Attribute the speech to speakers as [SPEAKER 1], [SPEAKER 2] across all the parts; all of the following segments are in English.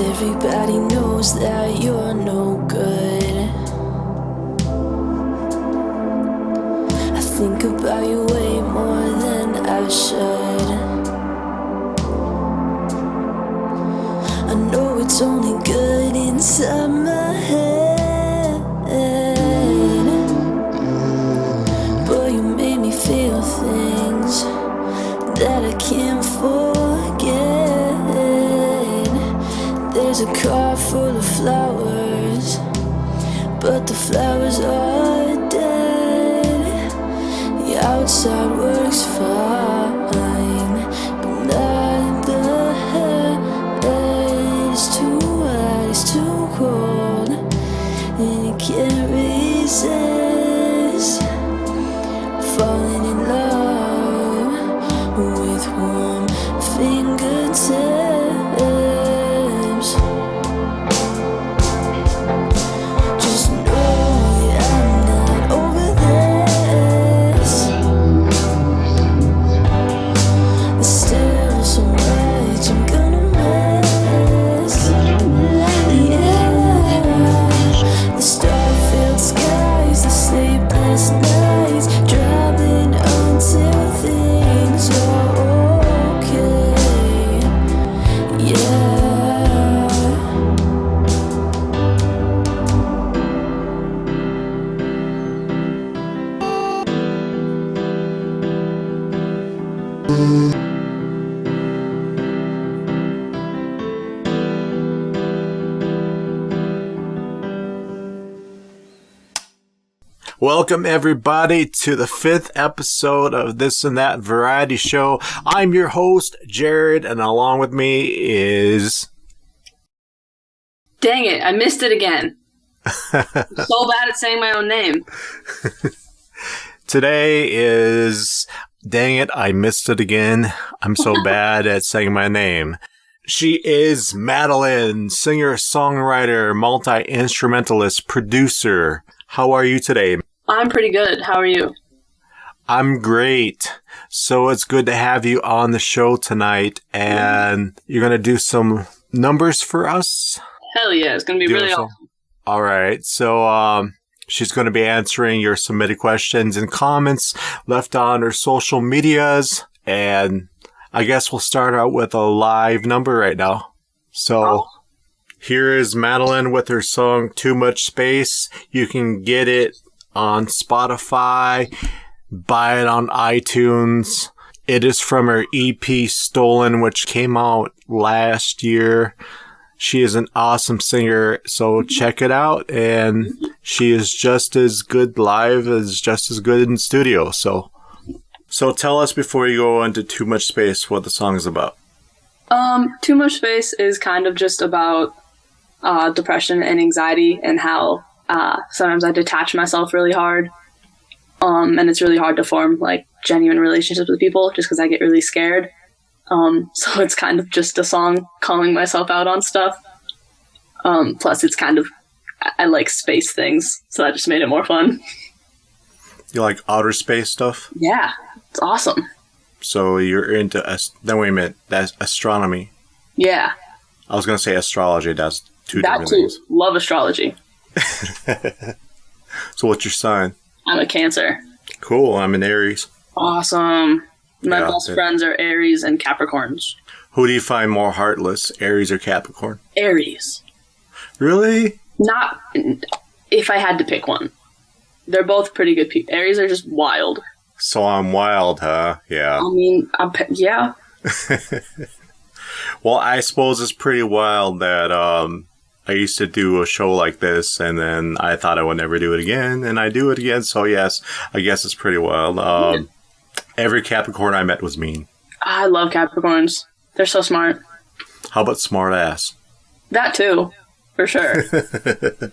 [SPEAKER 1] Everybody knows that you're no good. I think about you way more than I should. I know it's only good inside my head, but you made me feel things that I can't forget. There's a car full of flowers, but the flowers are dead. The outside works fine, but not the head. It's too hot, it's too cold, and you can't resist falling in love with warm fingertips.
[SPEAKER 2] Welcome, everybody, to the 5th episode of This and That Variety Show. I'm your host, Jared, and along with me is...
[SPEAKER 3] Dang it, I missed it again. I'm so bad at saying my own name.
[SPEAKER 2] Today is... Dang it, I missed it again. I'm so bad at saying my name. She is Madalyn, singer, songwriter, multi-instrumentalist, producer. How are you today?
[SPEAKER 3] I'm pretty good. How are you?
[SPEAKER 2] I'm great. So it's good to have you on the show tonight, and you're going to do some numbers for us?
[SPEAKER 3] Hell yeah, it's going to be really awesome.
[SPEAKER 2] All right. So she's going to be answering your submitted questions and comments left on her social medias, and I guess we'll start out with a live number right now. So here is Madalyn with her song Too Much Space. You can get it on Spotify, buy it on iTunes. It is from her EP Stolen, which came out last year. She is an awesome singer, so check it out. And she is just as good live as just as good in studio. So tell us before you go into Too Much Space what the song is about.
[SPEAKER 3] Too Much Space is kind of just about depression and anxiety and how sometimes I detach myself really hard. And it's really hard to form like genuine relationships with people just because I get really scared. So it's kind of just a song calling myself out on stuff. Plus it's kind of, I like space things, so that just made it more fun.
[SPEAKER 2] You like outer space stuff?
[SPEAKER 3] Yeah, it's awesome.
[SPEAKER 2] So you're into... No, wait a minute. That's astronomy.
[SPEAKER 3] Yeah.
[SPEAKER 2] I was going to say astrology. That's two
[SPEAKER 3] That
[SPEAKER 2] different
[SPEAKER 3] too.
[SPEAKER 2] things.
[SPEAKER 3] Love astrology.
[SPEAKER 2] So what's your sign?
[SPEAKER 3] I'm a Cancer.
[SPEAKER 2] Cool. I'm an Aries.
[SPEAKER 3] Awesome. My
[SPEAKER 2] Yeah,
[SPEAKER 3] best friends are Aries and Capricorns.
[SPEAKER 2] Who do you find more heartless, Aries or Capricorn?
[SPEAKER 3] Aries.
[SPEAKER 2] Really?
[SPEAKER 3] Not if I had to pick one. They're both pretty good people. Aries are just wild.
[SPEAKER 2] So I'm wild, huh? Yeah.
[SPEAKER 3] I mean, yeah.
[SPEAKER 2] Well, I suppose it's pretty wild that I used to do a show like this, and then I thought I would never do it again, and I do it again. So yes, I guess it's pretty wild. Every Capricorn I met was mean.
[SPEAKER 3] I love Capricorns. They're so smart.
[SPEAKER 2] How about smart ass?
[SPEAKER 3] That too, for sure.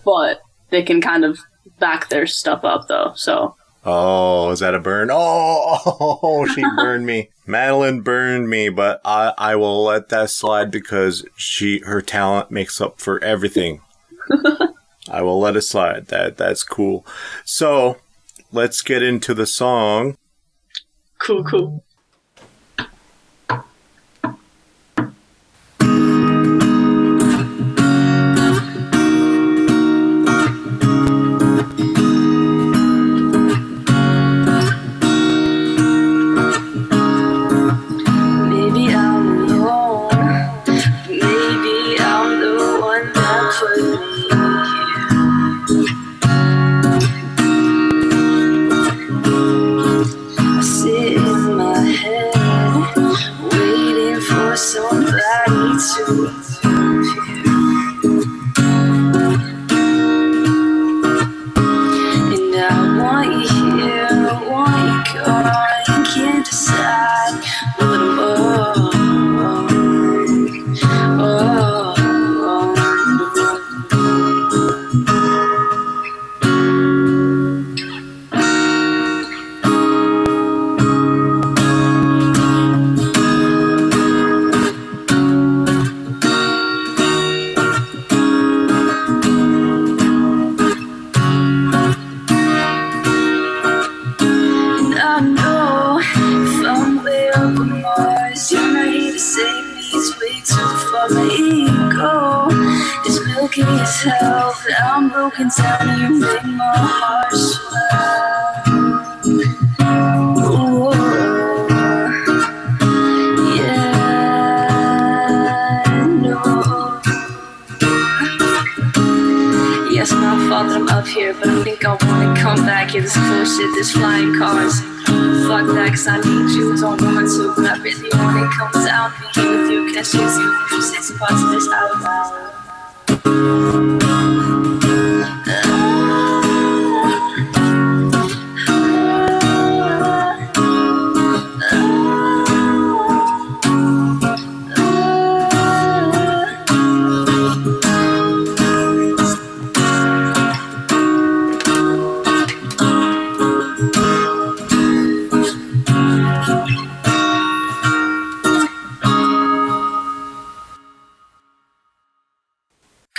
[SPEAKER 3] But they can kind of back their stuff up, though. So.
[SPEAKER 2] Oh, is that a burn? Oh, she burned me. Madalyn burned me, but I will let that slide because her talent makes up for everything. I will let it slide. That's cool. So let's get into the song.
[SPEAKER 3] Cool. I'm broken down, you make my heart swell. Ooh, yeah, no. Yes, my fault that I'm up here, but I think I wanna come back here. This cool shit, this flying cars. Fuck that, cause I need you, don't want to, but I really want it. Come down, be here with you, can I choose you? You say some parts of this out loud.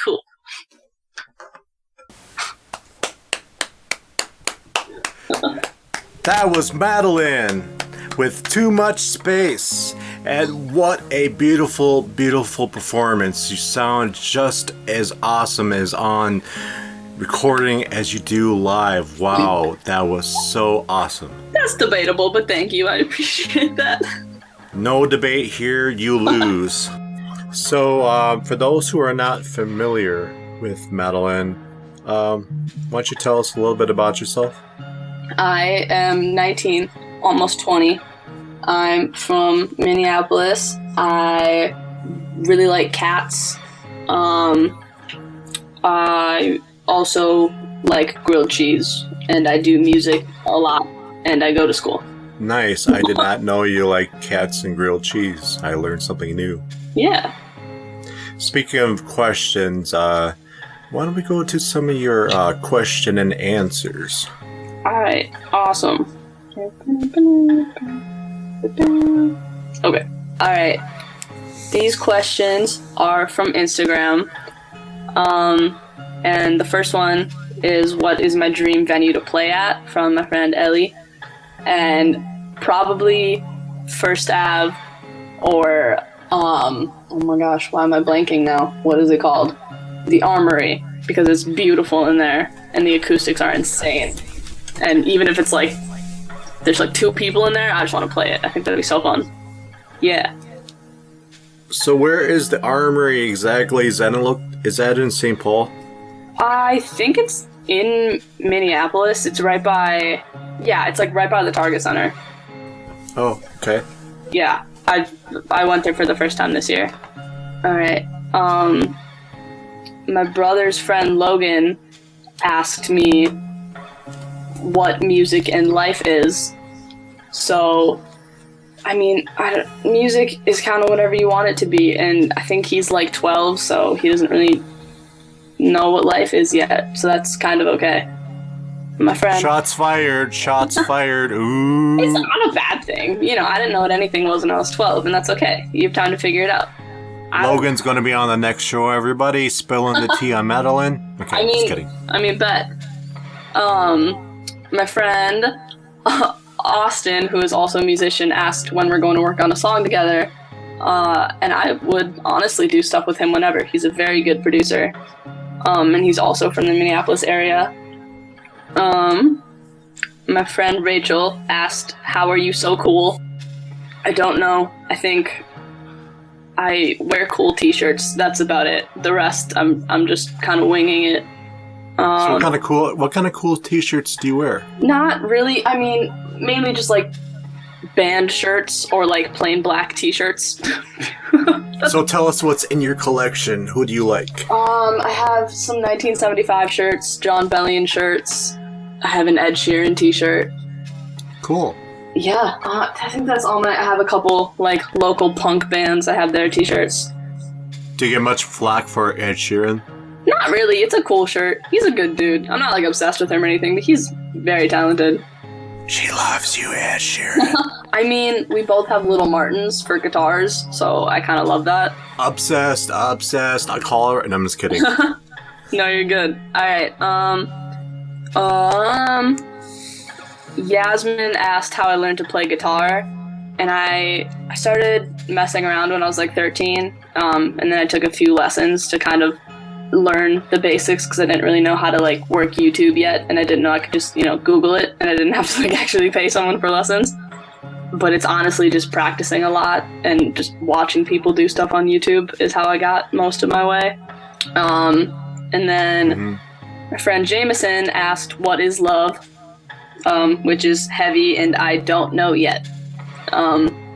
[SPEAKER 3] Cool.
[SPEAKER 2] That was Madalyn with Too Much Space. And what a beautiful, beautiful performance. You sound just as awesome as on recording as you do live. Wow, that was so awesome.
[SPEAKER 3] That's debatable, but thank you. I appreciate that.
[SPEAKER 2] No debate here, you lose. So, for those who are not familiar with Madalyn, why don't you tell us a little bit about yourself?
[SPEAKER 3] I am 19, almost 20. I'm from Minneapolis. I really like cats. I also like grilled cheese, and I do music a lot, and I go to school.
[SPEAKER 2] Nice. I did not know you like cats and grilled cheese. I learned something new.
[SPEAKER 3] Yeah.
[SPEAKER 2] Speaking of questions, why don't we go to some of your question and answers?
[SPEAKER 3] Alright, awesome. Okay, alright. These questions are from Instagram. And the first one is, what is my dream venue to play at, from my friend Ellie. And probably First Ave, or oh my gosh, why am I blanking now? What is it called? The Armory, because it's beautiful in there and the acoustics are insane. And even if it's like there's like 2 people in there, I just want to play it. I think that'd be so fun. Yeah.
[SPEAKER 2] So where is the Armory exactly? Is that in St. Paul?
[SPEAKER 3] I think it's in Minneapolis. It's right by, it's like right by the Target Center.
[SPEAKER 2] Oh, okay.
[SPEAKER 3] Yeah, I went there for the first time this year. All right. My brother's friend Logan asked me what music and life is. So, I mean, music is kind of whatever you want it to be, and I think he's like 12, so he doesn't really know what life is yet, so that's kind of okay. My friend... Shots fired. Ooh. It's not a bad thing. You know, I didn't know what anything was when I was 12, and that's okay. You have time to figure it out.
[SPEAKER 2] Logan's going to be on the next show, everybody. Spilling the tea on Madalyn. Okay, just kidding.
[SPEAKER 3] I mean, bet. My friend Austin, who is also a musician, asked when we're going to work on a song together. And I would honestly do stuff with him whenever. He's a very good producer. And he's also from the Minneapolis area. My friend Rachel asked, "How are you so cool?" I don't know. I think I wear cool t-shirts. That's about it. The rest, I'm just kind of winging it.
[SPEAKER 2] So what kind of cool t-shirts do you wear?
[SPEAKER 3] Not really. I mean, mainly just like band shirts or like plain black t-shirts.
[SPEAKER 2] So tell us what's in your collection. Who do you like?
[SPEAKER 3] I have some 1975 shirts, John Bellion shirts. I have an Ed Sheeran t-shirt.
[SPEAKER 2] Cool.
[SPEAKER 3] Yeah, I think that's all. I have a couple like local punk bands. I have their t-shirts.
[SPEAKER 2] Do you get much flack for Ed Sheeran?
[SPEAKER 3] Not really. It's a cool shirt. He's a good dude. I'm not like obsessed with him or anything, but he's very talented.
[SPEAKER 2] She loves you, Ed Sheeran.
[SPEAKER 3] I mean, we both have Little Martins for guitars, so I kind of love that.
[SPEAKER 2] Obsessed. I call her, and I'm just kidding.
[SPEAKER 3] No, you're good. All right. Yasmin asked how I learned to play guitar, and I started messing around when I was like 13, and then I took a few lessons to kind of learn the basics because I didn't really know how to like work YouTube yet, and I didn't know I could just Google it, and I didn't have to like actually pay someone for lessons. But it's honestly just practicing a lot and just watching people do stuff on YouTube is how I got most of my way. And then my friend Jameson asked, "What is love?" Which is heavy, and I don't know yet.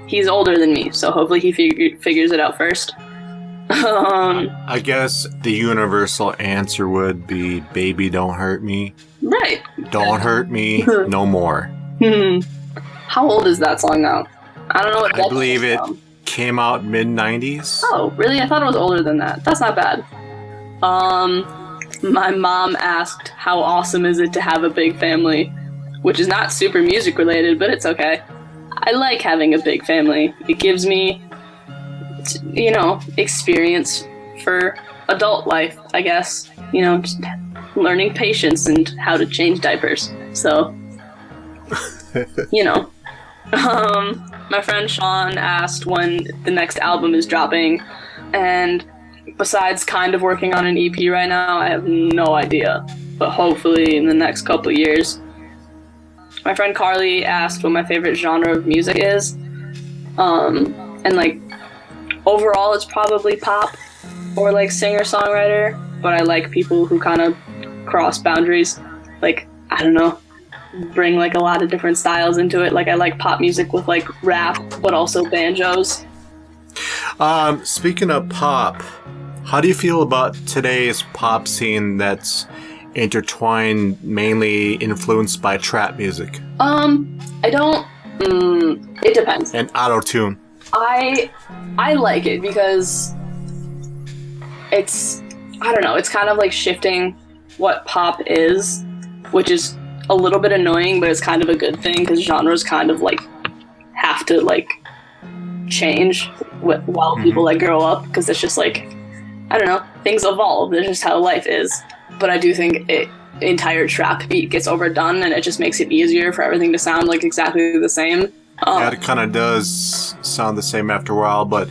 [SPEAKER 3] He's older than me, so hopefully he figures it out first.
[SPEAKER 2] I guess the universal answer would be, "Baby, don't hurt me."
[SPEAKER 3] Right.
[SPEAKER 2] Don't hurt me no more.
[SPEAKER 3] How old is that song now? I don't know what.
[SPEAKER 2] I believe it came out mid-90s.
[SPEAKER 3] Oh, really? I thought it was older than that. That's not bad. My mom asked, "How awesome is it to have a big family?" Which is not super music related, but it's okay. I like having a big family. It gives me, experience for adult life, I guess. Just learning patience and how to change diapers. So, my friend Sean asked when the next album is dropping, and besides kind of working on an EP right now, I have no idea, but hopefully in the next couple years. My friend Carly asked what my favorite genre of music is, and like overall it's probably pop or like singer-songwriter, but I like people who kind of cross boundaries, like, I don't know, bring like a lot of different styles into it. Like I like pop music with like rap, but also banjos.
[SPEAKER 2] Speaking of pop, how do you feel about today's pop scene that's intertwined, mainly influenced by trap music?
[SPEAKER 3] It depends.
[SPEAKER 2] And Autotune.
[SPEAKER 3] I like it because it's kind of like shifting what pop is, which is a little bit annoying, but it's kind of a good thing because genres kind of like have to like change while people like grow up, because it's just like, I don't know, things evolve. That's just how life is. But I do think the entire trap beat gets overdone, and it just makes it easier for everything to sound like exactly the same.
[SPEAKER 2] Yeah, it kind of does sound the same after a while, but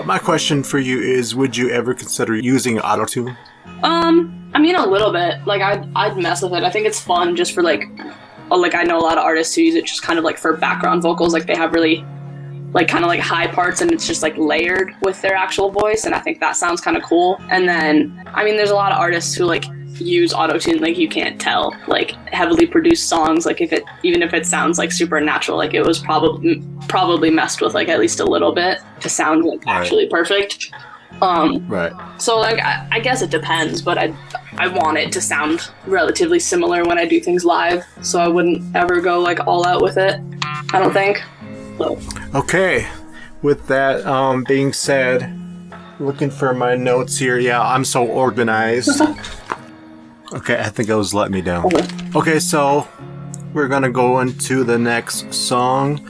[SPEAKER 2] my question for you is, would you ever consider using Autotune?
[SPEAKER 3] I mean, a little bit. Like, I'd mess with it. I think it's fun just for, like, I know a lot of artists who use it just kind of, like, for background vocals. Like, they have really, like, kind of, like, high parts, and it's just, like, layered with their actual voice, and I think that sounds kind of cool. And then, I mean, there's a lot of artists who, like, use Autotune, like, you can't tell, like, heavily produced songs, like, even if it sounds, like, super natural, like, it was probably messed with, like, at least a little bit to sound, like, actually perfect.
[SPEAKER 2] Right.
[SPEAKER 3] So, like, I guess it depends, but I want it to sound relatively similar when I do things live, so I wouldn't ever go, like, all out with it, I don't think. So.
[SPEAKER 2] Okay. With that being said, looking for my notes here. Yeah, I'm so organized. Okay, I think it was Let Me Down. Okay, so we're going to go into the next song,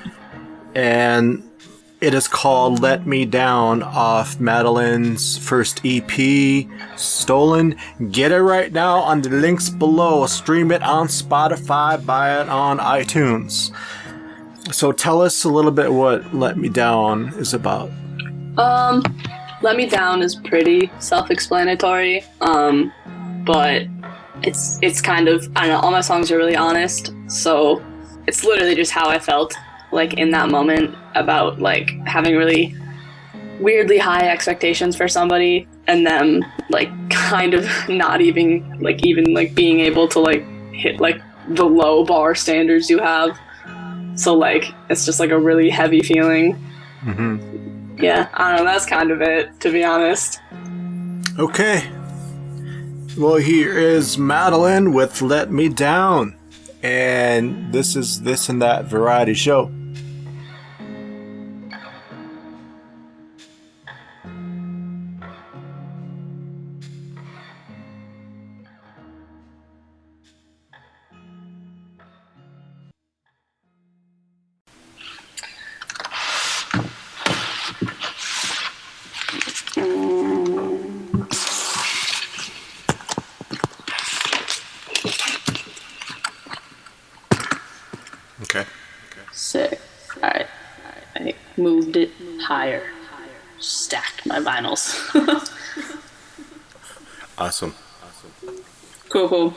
[SPEAKER 2] and it is called Let Me Down off Madalyn's first EP, Stolen. Get it right now on the links below. Stream it on Spotify, buy it on iTunes. So tell us a little bit what Let Me Down is about.
[SPEAKER 3] Let Me Down is pretty self-explanatory, but it's kind of, I don't know, all my songs are really honest, so it's literally just how I felt, like, in that moment about, like, having really weirdly high expectations for somebody and them, like, kind of not even being able to, like, hit, like, the low bar standards you have. So, like, it's just, like, a really heavy feeling.
[SPEAKER 2] Mm-hmm.
[SPEAKER 3] Yeah, I don't know, that's kind of it, to be honest.
[SPEAKER 2] Okay. Well, here is Madalyn with Let Me Down. And this is This and That Variety Show. Okay.
[SPEAKER 3] Sick. Alright. I moved it higher. Stacked my vinyls.
[SPEAKER 2] Awesome.
[SPEAKER 3] Cool.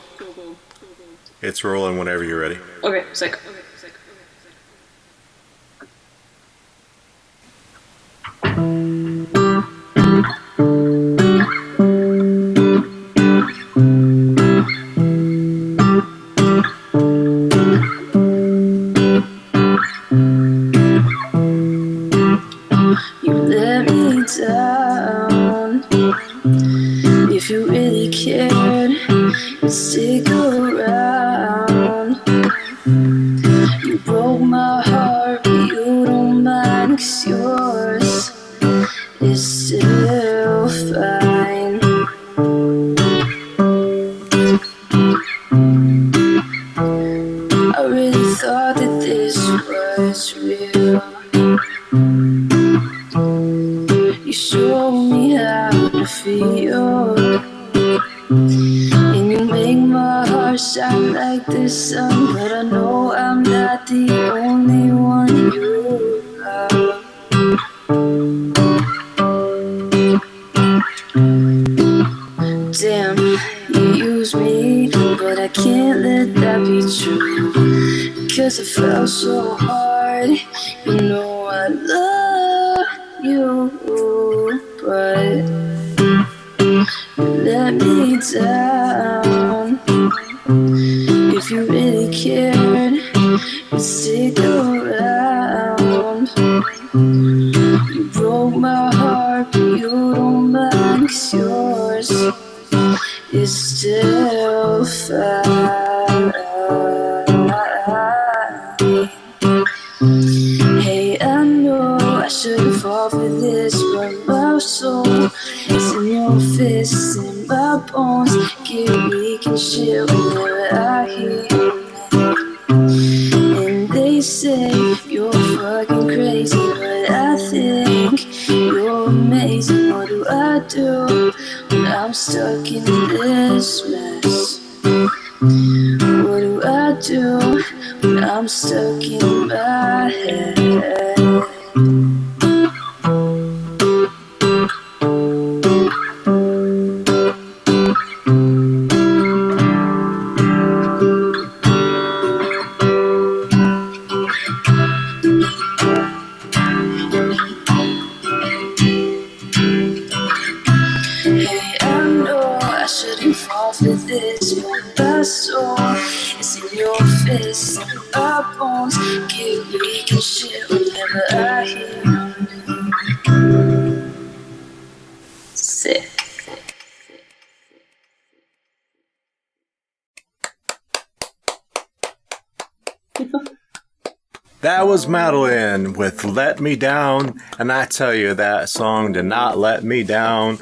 [SPEAKER 2] It's rolling whenever you're ready.
[SPEAKER 3] Okay, sick.
[SPEAKER 1] You let me down. If you really cared, you'd stick around. You broke my heart, but you don't mind, 'cause yours is still fine. I really thought that this was real. You showed me how to feel, and you make my heart shine like the sun. But I know I'm not the only one you love. Damn, you use me, but I can't let that be true, 'cause it felt so hard. You know I love you, but you let me down. If you really cared, you'd stick around. You broke my heart, but you don't mind, 'cause yours is still fine. Hey, I know I shouldn't fall for this, but my soul is in your fists and my bones get weak and shit whenever I hear your name. And they say you're fucking crazy, but I think you're amazing. What do I do when I'm stuck in this mess? What do I do when I'm stuck in my head. Hey, I know I shouldn't fall for this, but my soul is in your fists and my bones get weak and shit whenever I hear you. Sick.
[SPEAKER 2] That was Madalyn with Let Me Down, and I tell you, that song did not let me down.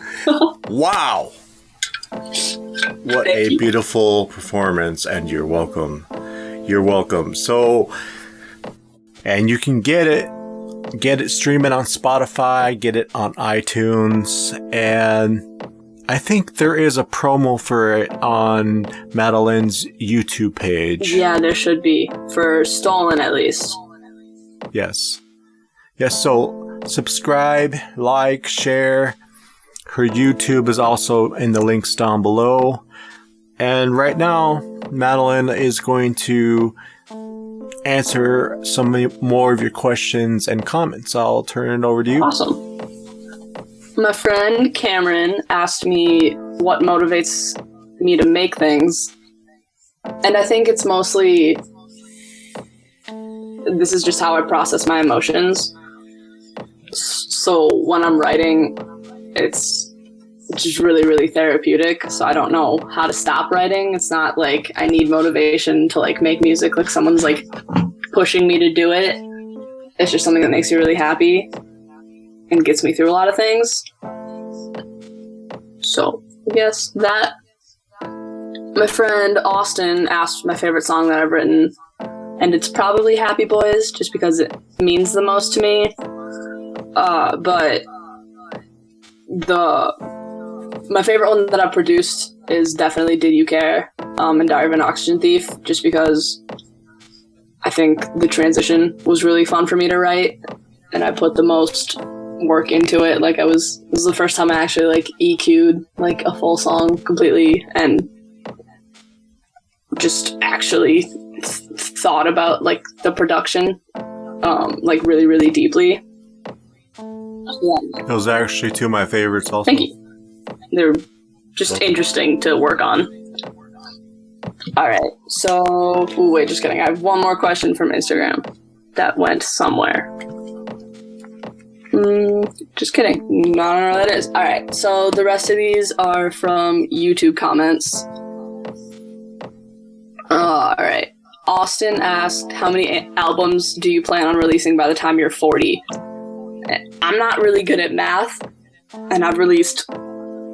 [SPEAKER 2] Wow! What a beautiful performance, and you're welcome. You're welcome. So, and you can get it streaming on Spotify, get it on iTunes, and I think there is a promo for it on Madalyn's YouTube page.
[SPEAKER 3] Yeah, there should be. For Stolen, at least.
[SPEAKER 2] Yes. Yes, so subscribe, like, share. Her YouTube is also in the links down below. And right now, Madalyn is going to answer some more of your questions and comments. I'll turn it over to you.
[SPEAKER 3] Awesome. My friend Cameron asked me what motivates me to make things. And I think it's mostly, this is just how I process my emotions. So when I'm writing, it's just really, really therapeutic. So I don't know how to stop writing. It's not like I need motivation to like make music, like someone's like pushing me to do it. It's just something that makes me really happy and gets me through a lot of things. So, yes, that. My friend Austin asked my favorite song that I've written, and it's probably Happy Boys, just because it means the most to me. But my favorite one that I've produced is definitely Did You Care, and Diary of an Oxygen Thief, just because I think the transition was really fun for me to write, and I put the most work into it. Like this was the first time I actually like EQ'd like a full song completely and just actually thought about like the production like really, really deeply. Yeah.
[SPEAKER 2] Those are actually two of my favorites also.
[SPEAKER 3] Thank you. They're just interesting to work on. Alright, so wait, just kidding. I have one more question from Instagram that went somewhere. Just kidding. I don't know where that is. Alright, so the rest of these are from YouTube comments. Alright. Austin asked, how many albums do you plan on releasing by the time you're 40? I'm not really good at math, and I've released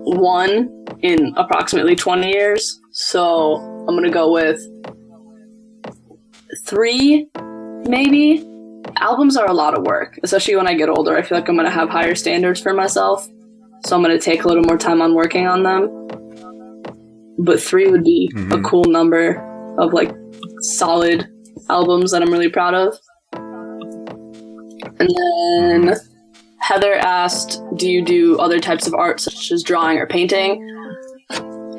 [SPEAKER 3] one in approximately 20 years, so I'm gonna go with 3, maybe? Albums are a lot of work, especially when I get older. I feel like I'm going to have higher standards for myself, so I'm going to take a little more time on working on them. But 3 would be a cool number of like solid albums that I'm really proud of. And then Heather asked, do you do other types of art such as drawing or painting?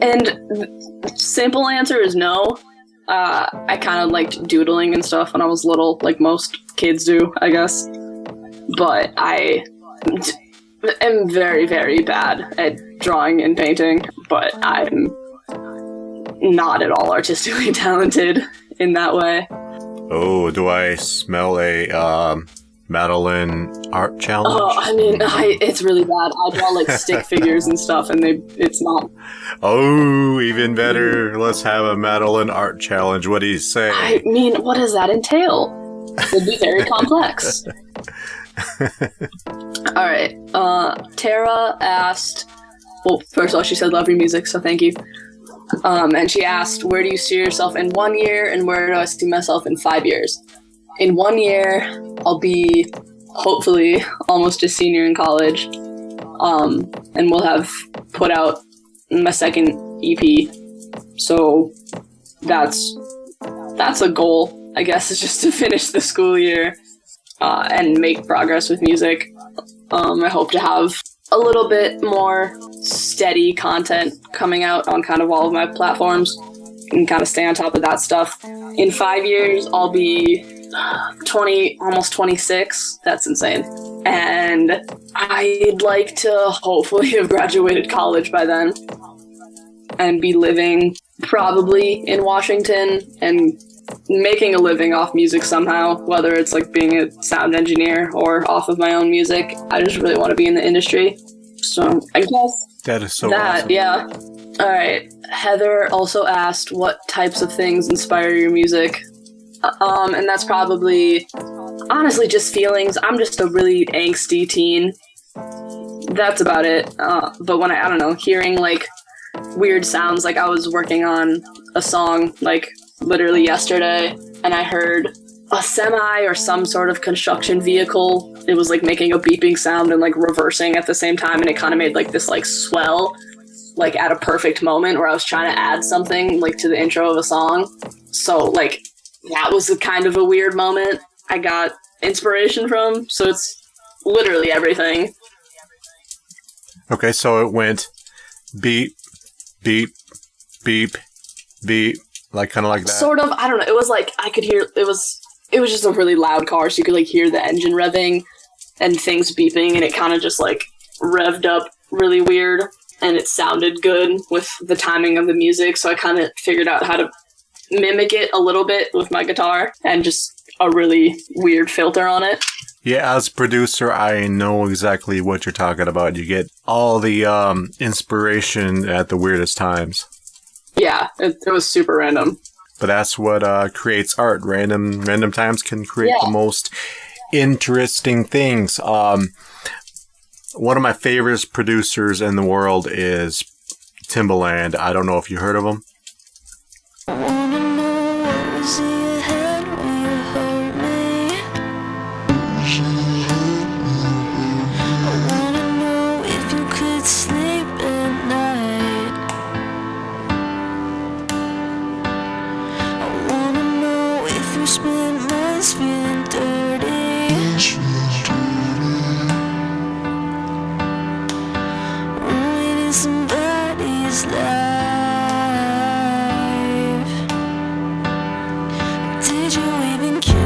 [SPEAKER 3] And the simple answer is no. I kind of liked doodling and stuff when I was little, like most kids do, I guess. But I am very, very bad at drawing and painting, but I'm not at all artistically talented in that way.
[SPEAKER 2] Oh, do I smell a Madalyn art challenge?
[SPEAKER 3] Oh, I mean, it's really bad. I draw like stick figures and stuff, and it's not.
[SPEAKER 2] Oh, even better. Let's have a Madalyn art challenge. What do you say?
[SPEAKER 3] I mean, what does that entail? It'd be very complex. All right. Tara asked. Well, first of all, she said, "Love your music," so thank you. And she asked, "Where do you see yourself in 1 year, and where do I see myself in 5 years?" In 1 year, I'll be hopefully almost a senior in college, and we'll have put out my second EP. So that's a goal I guess, is just to finish the school year and make progress with music. I hope to have a little bit more steady content coming out on kind of all of my platforms and kind of stay on top of that stuff. In 5 years, I'll be 20, almost 26. That's insane. And I'd like to hopefully have graduated college by then and be living probably in Washington and making a living off music somehow, whether it's like being a sound engineer or off of my own music. I just really want to be in the industry. So I guess
[SPEAKER 2] that is so awesome.
[SPEAKER 3] Yeah. All right. Heather also asked what types of things inspire your music. And that's probably, honestly, just feelings. I'm just a really angsty teen. That's about it. But when I don't know, hearing like weird sounds, like I was working on a song like literally yesterday, and I heard a semi or some sort of construction vehicle. It was like making a beeping sound and like reversing at the same time, and it kind of made like this like swell, like at a perfect moment where I was trying to add something like to the intro of a song. So like that was a kind of a weird moment I got inspiration from. So it's literally everything.
[SPEAKER 2] Okay, so it went beep, beep, beep, beep, like kind of like that.
[SPEAKER 3] Sort of. I don't know. It was like I could hear. It was just a really loud car, so you could like hear the engine revving and things beeping, and it kind of just like revved up really weird, and it sounded good with the timing of the music. So I kind of figured out how to mimic it a little bit with my guitar and just a really weird filter on it.
[SPEAKER 2] Yeah, as producer, I know exactly what you're talking about. You get all the inspiration at the weirdest times.
[SPEAKER 3] Yeah, it was super random.
[SPEAKER 2] But that's what creates art. Random times can create the most interesting things. One of my favorite producers in the world is Timbaland. I don't know if you heard of him.
[SPEAKER 1] I wanna know what was in your head when you hurt me. I wanna know if you could sleep at night. I wanna know if you spent months feeling dirty, ruining somebody's life. Did you even care?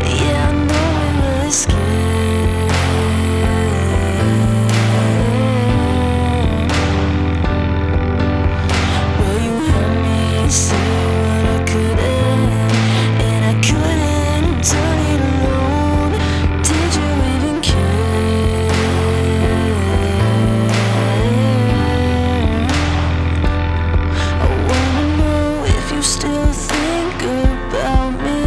[SPEAKER 1] Yeah, I know we were scared. Well, you helped me see what I couldn't, and I couldn't have done it alone. Did you even care? I wanna know if you still think about me,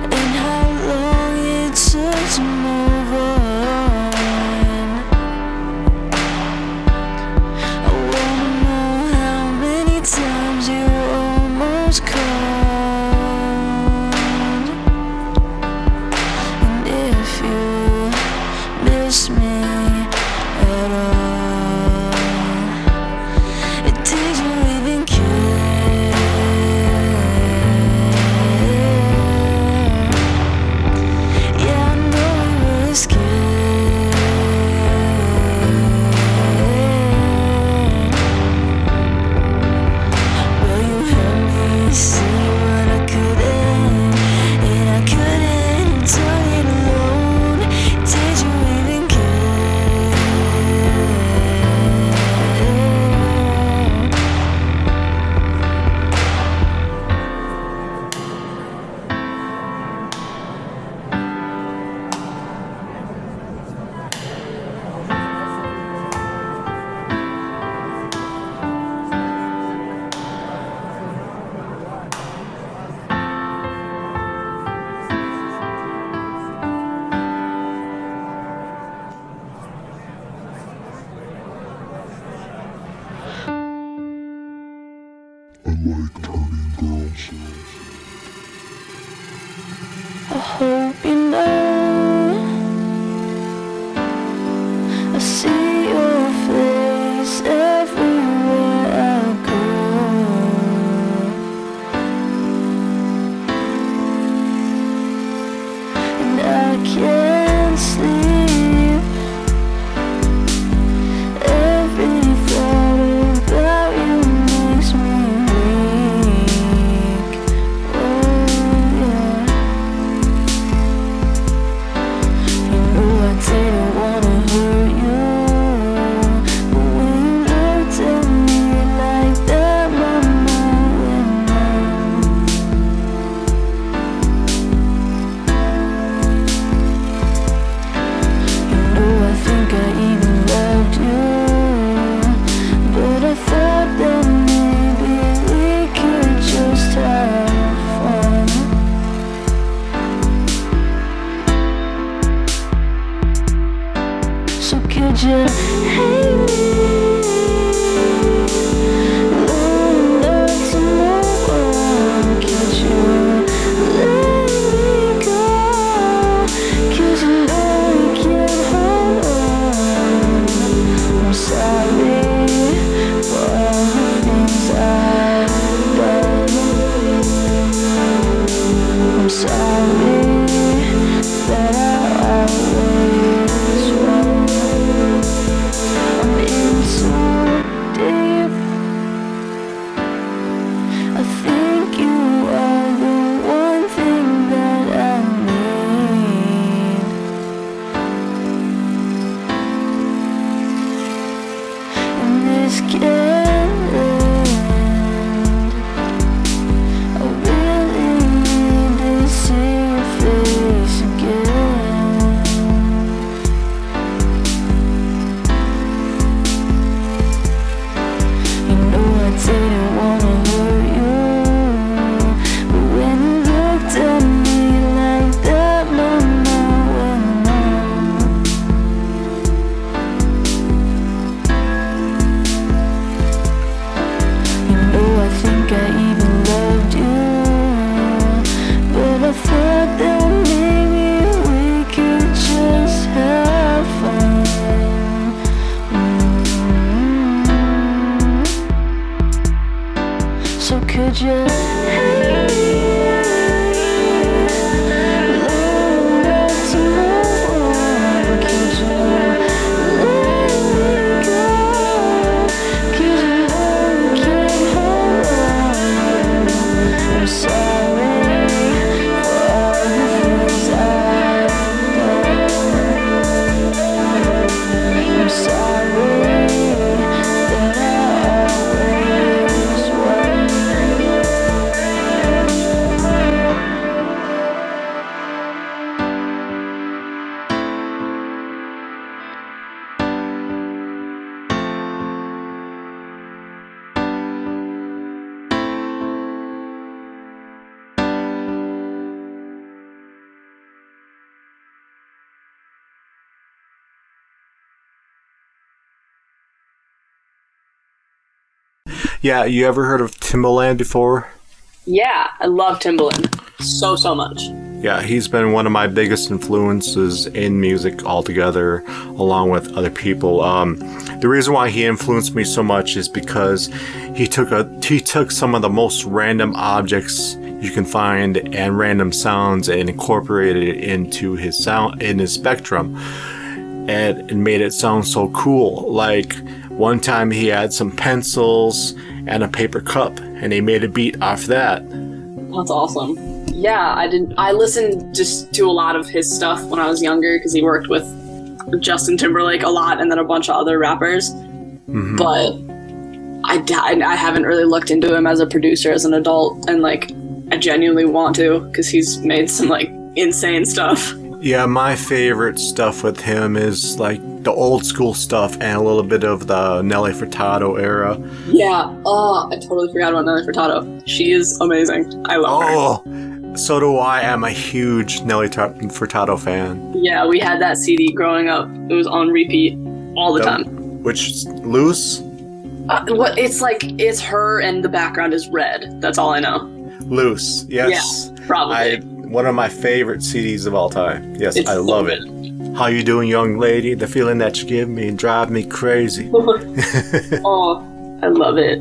[SPEAKER 1] and how long it took to move on. I wanna know how many times you almost called, and if you miss me at all. Did you even care? Yeah, I know we were scared. Well, you helped me see what I couldn't, and I couldn't have done it alone. Did you even care? I hope you know I see So could you
[SPEAKER 2] Yeah, you ever heard of Timbaland before?
[SPEAKER 3] Yeah, I love Timbaland so much.
[SPEAKER 2] Yeah, he's been one of my biggest influences in music altogether, along with other people. The reason why he influenced me so much is because he took some of the most random objects you can find and random sounds and incorporated it into his sound in his spectrum, and it made it sound so cool. Like one time he had some pencils and a paper cup, and he made a beat off that.
[SPEAKER 3] That's awesome. Yeah, I listened just to a lot of his stuff when I was younger because he worked with Justin Timberlake a lot and then a bunch of other rappers. Mm-hmm. But I haven't really looked into him as a producer as an adult, and like I genuinely want to because he's made some like insane stuff.
[SPEAKER 2] Yeah, my favorite stuff with him is like the old school stuff and a little bit of the Nelly Furtado era.
[SPEAKER 3] Yeah, I totally forgot about Nelly Furtado. She is amazing. I love her.
[SPEAKER 2] Oh, so do I. I'm a huge Nelly Furtado fan.
[SPEAKER 3] Yeah, we had that CD growing up. It was on repeat all the time.
[SPEAKER 2] Which, Loose?
[SPEAKER 3] What? It's her and the background is red. That's all I know.
[SPEAKER 2] Loose, yes.
[SPEAKER 3] Yeah, probably.
[SPEAKER 2] One of my favorite CDs of all time. Yes, I love it. How you doing, young lady? The feeling that you give me drive me crazy.
[SPEAKER 3] Oh, I love it.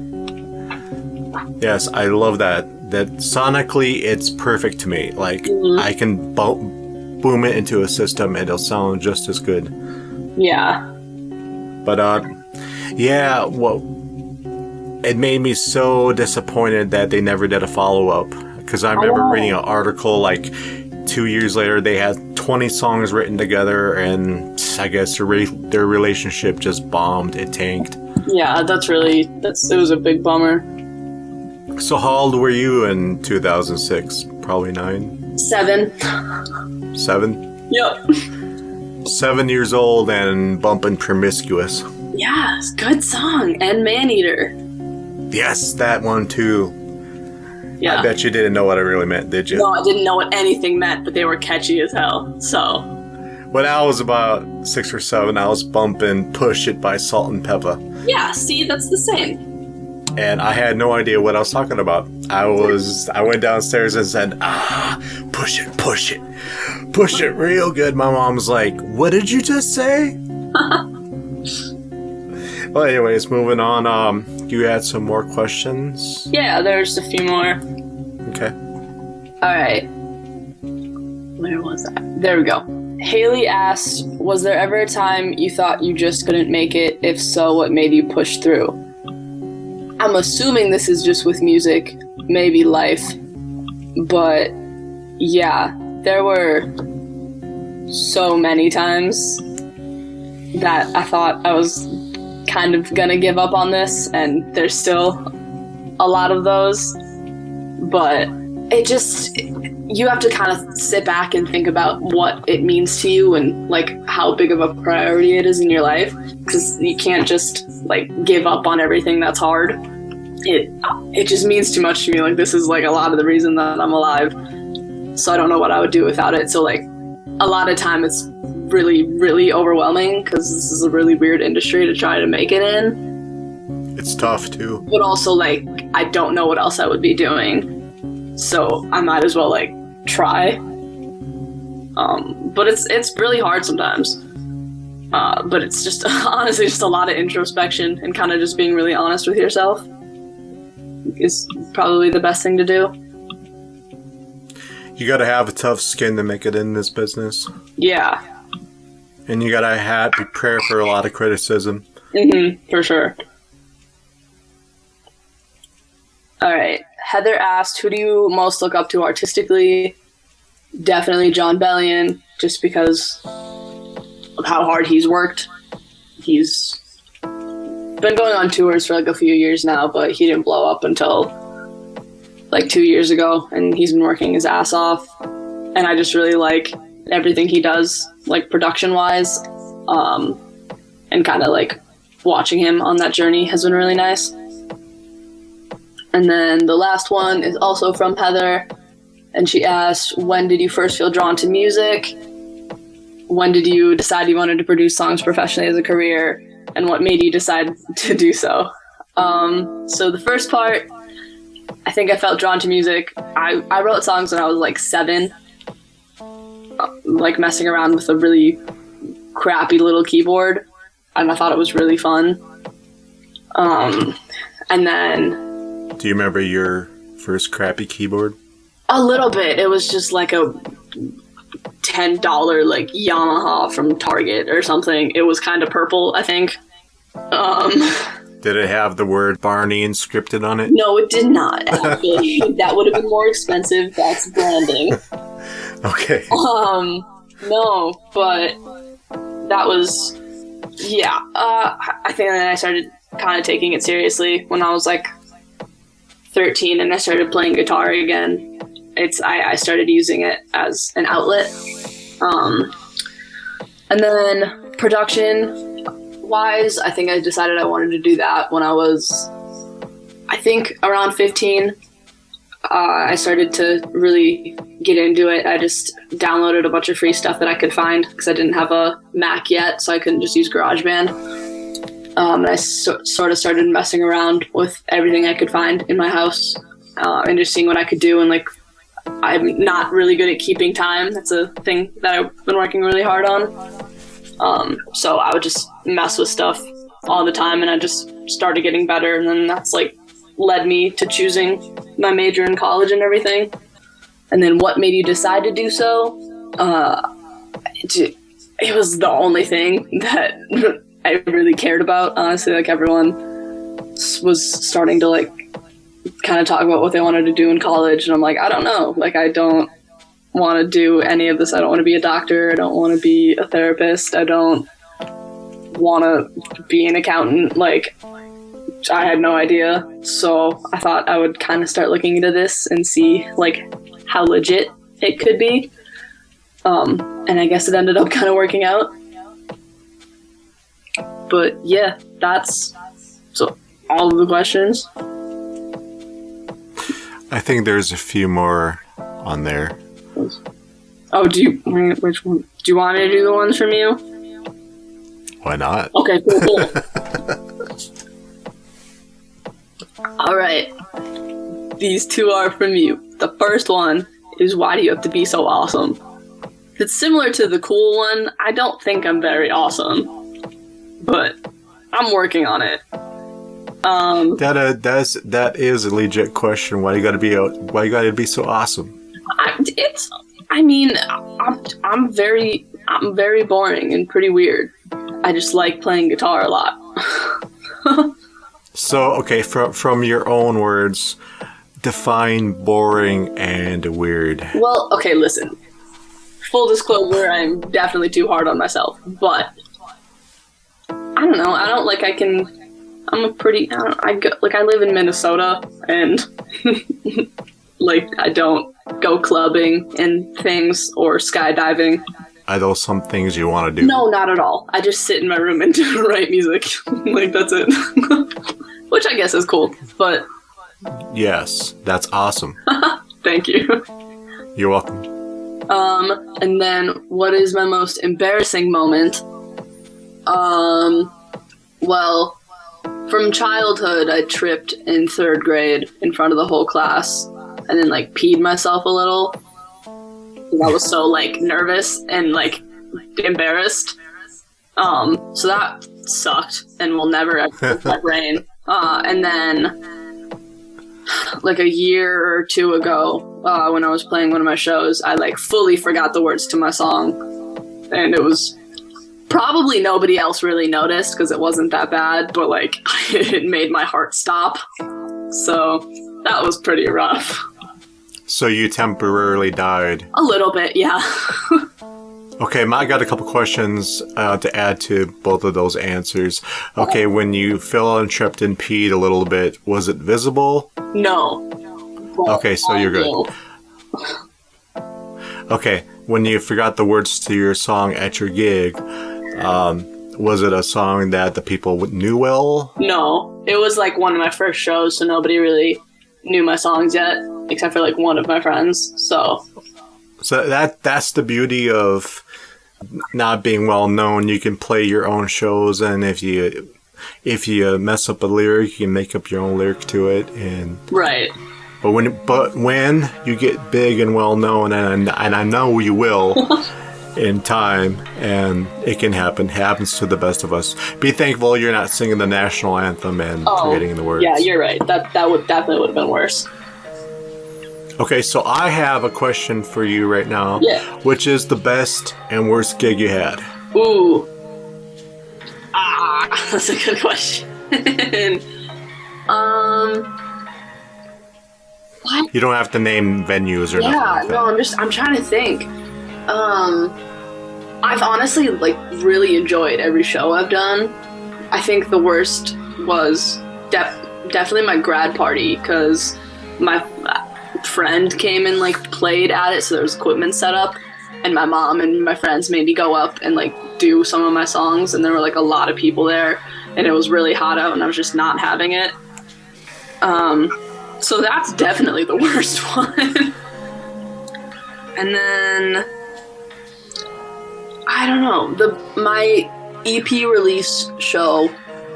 [SPEAKER 2] Yes, I love that. That sonically, it's perfect to me. Like, I can boom it into a system and it'll sound just as good.
[SPEAKER 3] Yeah.
[SPEAKER 2] But, yeah, well, it made me so disappointed that they never did a follow-up. Because I remember reading an article like 2 years later, they had 20 songs written together, and I guess their relationship just bombed. It tanked.
[SPEAKER 3] Yeah, it was a big bummer.
[SPEAKER 2] So how old were you in 2006? Probably 9?
[SPEAKER 3] 7.
[SPEAKER 2] 7?
[SPEAKER 3] Yep.
[SPEAKER 2] 7 years old and bumping Promiscuous.
[SPEAKER 3] Yes, good song. And Maneater.
[SPEAKER 2] Yes, that one too.
[SPEAKER 3] Yeah.
[SPEAKER 2] I bet you didn't know what I really meant, did you?
[SPEAKER 3] No, I didn't know what anything meant, but they were catchy as hell, so.
[SPEAKER 2] When I was about 6 or 7, I was bumping Push It by Salt and Pepper.
[SPEAKER 3] Yeah, see, that's the same.
[SPEAKER 2] And I had no idea what I was talking about. I went downstairs and said, push it, push it. Push it real good. My mom was like, what did you just say? Well, anyways, moving on. You had some more questions?
[SPEAKER 3] Yeah, there's a few more.
[SPEAKER 2] Okay.
[SPEAKER 3] All right. Where was that? There we go. Haley asked, was there ever a time you thought you just couldn't make it? If so, what made you push through? I'm assuming this is just with music, maybe life. But yeah, there were so many times that I thought I was kind of gonna give up on this, and there's still a lot of those, but you have to kind of sit back and think about what it means to you and like how big of a priority it is in your life, because you can't just like give up on everything that's hard. It just means too much to me. Like, this is like a lot of the reason that I'm alive, so I don't know what I would do without it. So like a lot of time it's really, really overwhelming because this is a really weird industry to try to make it in.
[SPEAKER 2] It's tough too.
[SPEAKER 3] But also, like, I don't know what else I would be doing, so I might as well like try. But it's really hard sometimes. But it's just honestly just a lot of introspection and kind of just being really honest with yourself. is probably the best thing to do.
[SPEAKER 2] You gotta have a tough skin to make it in this business.
[SPEAKER 3] Yeah.
[SPEAKER 2] And you gotta be prepared for a lot of criticism.
[SPEAKER 3] For sure. All right. Heather asked, who do you most look up to artistically? Definitely John Bellion, just because of how hard he's worked. He's been going on tours for like a few years now, but he didn't blow up until like 2 years ago, and he's been working his ass off. And I just really like everything he does, like production-wise, and kind of like watching him on that journey has been really nice. And then the last one is also from Heather, and she asked, when did you first feel drawn to music? When did you decide you wanted to produce songs professionally as a career? And what made you decide to do so? So the first part, I think I felt drawn to music. I wrote songs when I was like 7, like messing around with a really crappy little keyboard, and I thought it was really fun. And then...
[SPEAKER 2] Do you remember your first crappy keyboard?
[SPEAKER 3] A little bit. It was just like a $10 like Yamaha from Target or something. It was kind of purple, I think.
[SPEAKER 2] Did it have the word Barney inscripted on it?
[SPEAKER 3] No, it did not. Actually, that would have been more expensive. That's branding.
[SPEAKER 2] Okay.
[SPEAKER 3] No, but that was, yeah. I think that I started kind of taking it seriously when I was like 13, and I started playing guitar again. I started using it as an outlet. And then production wise, I think I decided I wanted to do that when I was, I think around 15. I started to really get into it. I just downloaded a bunch of free stuff that I could find because I didn't have a Mac yet, so I couldn't just use GarageBand. And I sort of started messing around with everything I could find in my house, and just seeing what I could do. And like, I'm not really good at keeping time. That's a thing that I've been working really hard on. So I would just mess with stuff all the time, and I just started getting better. And then that's like led me to choosing my major in college and everything. And then what made you decide to do so? It was the only thing that I really cared about, honestly. Like, everyone was starting to like kind of talk about what they wanted to do in college, and I'm like, I don't know. Like, I don't want to do any of this. I don't want to be a doctor. I don't want to be a therapist. I don't want to be an accountant. Like, I had no idea. So I thought I would kind of start looking into this and see like how legit it could be. And I guess it ended up kind of working out. But yeah, that's so all of the questions.
[SPEAKER 2] I think there's a few more on there.
[SPEAKER 3] Oh, which one? Do you want me to do the ones from you?
[SPEAKER 2] Why not?
[SPEAKER 3] Okay, cool. All right. These two are from you. The first one is, why do you have to be so awesome? It's similar to the cool one. I don't think I'm very awesome, but I'm working on it.
[SPEAKER 2] That is a legit question. Why you gotta be so awesome?
[SPEAKER 3] I'm very boring and pretty weird. I just like playing guitar a lot.
[SPEAKER 2] So, okay, from your own words, define boring and weird.
[SPEAKER 3] Well, okay, listen. Full disclosure, I'm definitely too hard on myself, but I don't know. I don't like I live in Minnesota, and like, I don't go clubbing and things or skydiving.
[SPEAKER 2] Are those some things you want to do?
[SPEAKER 3] No, not at all. I just sit in my room and write music. Like, that's it. Which I guess is cool, but...
[SPEAKER 2] Yes, that's awesome.
[SPEAKER 3] Thank you.
[SPEAKER 2] You're welcome.
[SPEAKER 3] And then, what is my most embarrassing moment? Well, from childhood, I tripped in 3rd grade in front of the whole class, and then, like, peed myself a little. I was so, like, nervous and, like, embarrassed. So that sucked and will never ever my brain. And then like a year or two ago, when I was playing one of my shows, I like fully forgot the words to my song, and it was probably nobody else really noticed because it wasn't that bad, but like it made my heart stop. So that was pretty rough.
[SPEAKER 2] So you temporarily died.
[SPEAKER 3] A little bit, yeah.
[SPEAKER 2] Okay, I got a couple questions to add to both of those answers. Okay, when you fell and tripped and peed a little bit, was it visible?
[SPEAKER 3] No.
[SPEAKER 2] Okay, so you're good. Okay, when you forgot the words to your song at your gig, was it a song that the people knew well?
[SPEAKER 3] No, it was like one of my first shows, so nobody really knew my songs yet, except for like one of my friends. So
[SPEAKER 2] that's the beauty of not being well known. You can play your own shows, and if you mess up a lyric, you can make up your own lyric to it. And
[SPEAKER 3] right.
[SPEAKER 2] But when you get big and well known, and I know you will. In time, and it can happen. Happens to the best of us. Be thankful you're not singing the national anthem and forgetting the words.
[SPEAKER 3] Yeah, you're right. That would definitely have been worse.
[SPEAKER 2] Okay, so I have a question for you right now.
[SPEAKER 3] Yeah.
[SPEAKER 2] Which is the best and worst gig you had?
[SPEAKER 3] Ooh. That's a good question. What?
[SPEAKER 2] You don't have to name venues or nothing like that.
[SPEAKER 3] No, I'm trying to think. I've honestly like really enjoyed every show I've done. I think the worst was definitely my grad party, because my friend came and like played at it, so there was equipment set up, and my mom and my friends made me go up and like do some of my songs, and there were like a lot of people there, and it was really hot out, and I was just not having it. So that's definitely the worst one. And then I don't know. My EP release show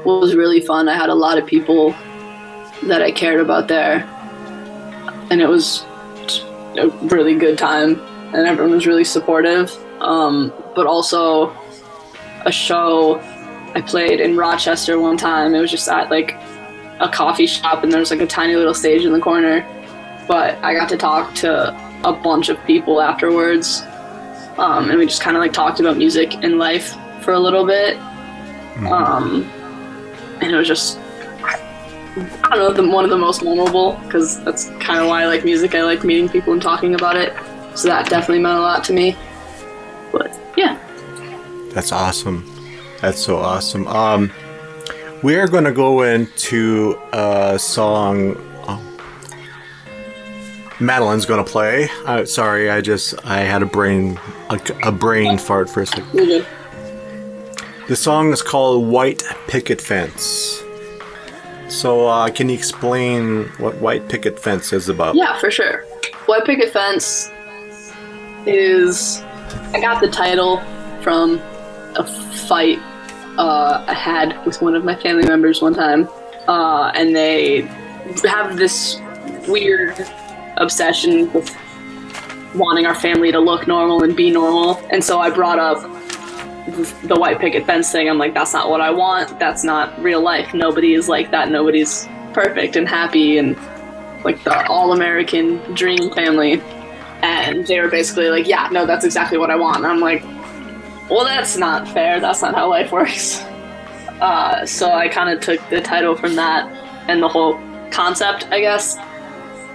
[SPEAKER 3] was really fun. I had a lot of people that I cared about there, and it was a really good time, and everyone was really supportive. But also a show I played in Rochester one time. It was just at like a coffee shop, and there was like a tiny little stage in the corner, but I got to talk to a bunch of people afterwards. And we just kind of like talked about music and life for a little bit. And it was just, I don't know, one of the most memorable, because that's kind of why I like music. I like meeting people and talking about it. So that definitely meant a lot to me. But yeah. That's
[SPEAKER 2] awesome. That's so awesome. We are going to go into a song Madalyn's gonna play. Sorry, I had a brain fart for a second.
[SPEAKER 3] You're good.
[SPEAKER 2] The song is called White Picket Fence. So, can you explain what White Picket Fence is about?
[SPEAKER 3] Yeah, for sure. White Picket Fence is, I got the title from a fight I had with one of my family members one time, and they have this weird obsession with wanting our family to look normal and be normal, and so I brought up the white picket fence thing. I'm like, that's not what I want. That's not real life. Nobody is like that. Nobody's perfect and happy and like the all-American dream family. And they were basically like, yeah, no, that's exactly what I want. And I'm like, well, that's not fair. That's not how life works. So I kind of took the title from that and the whole concept, I guess.